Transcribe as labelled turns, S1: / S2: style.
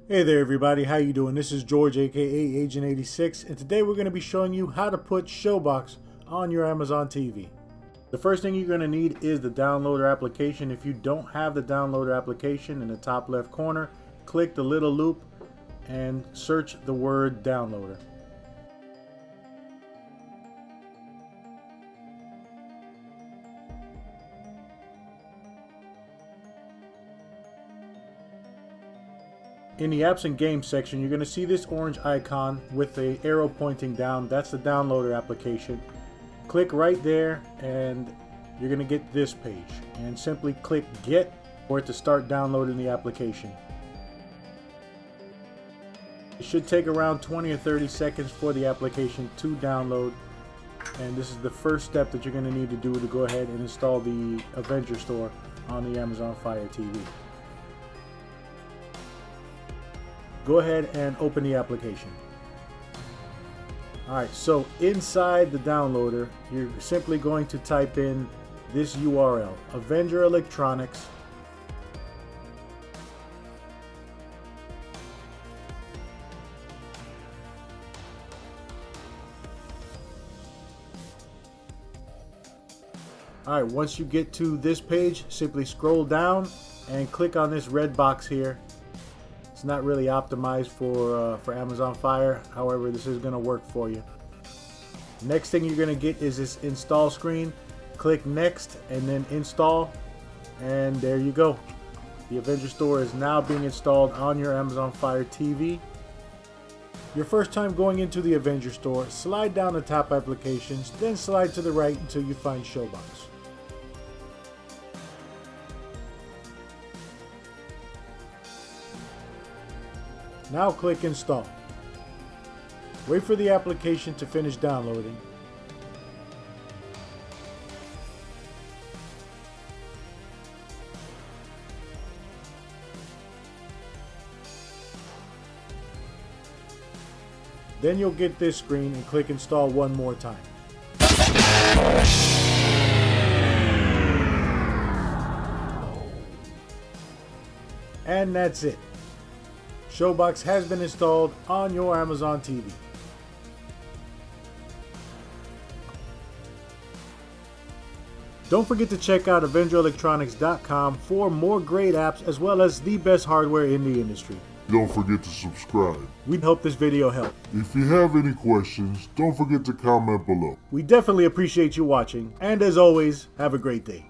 S1: Hey there everybody, how you doing? This is George aka Agent 86, and today we're going to be showing you how to put Showbox on your Amazon TV. The first thing you're going to need is the downloader application. If you don't have the downloader application, in the top left corner, click the little loop and search the word downloader. In the apps and games section, you're going to see this orange icon with the arrow pointing down. That's the downloader application. Click right there and you're going to get this page, and simply click get for it to start downloading the application. It should take around 20 or 30 seconds for the application to download, and this is the first step that you're going to need to do to go ahead and install the Avenger Store on the Amazon Fire TV. Go ahead and open the application. Alright, so inside the downloader, you're simply going to type in this URL, Avenger Electronics. Alright, once you get to this page, simply scroll down and click on this red box here. It's not really optimized for Amazon Fire, however this is going to work for you. Next thing you're going to get is this install screen. Click next and then install, and there you go. The Avenger Store is now being installed on your Amazon Fire TV. Your first time going into the Avenger Store, slide down the top applications, then slide to the right until you find Showbox. Now click install. Wait for the application to finish downloading. Then you'll get this screen and click install one more time. And that's it. Showbox has been installed on your Amazon TV. Don't forget to check out AvengerElectronics.com for more great apps as well as the best hardware in the industry.
S2: Don't forget to subscribe.
S1: We hope this video helped.
S2: If you have any questions, don't forget to comment below.
S1: We definitely appreciate you watching, and as always, have a great day.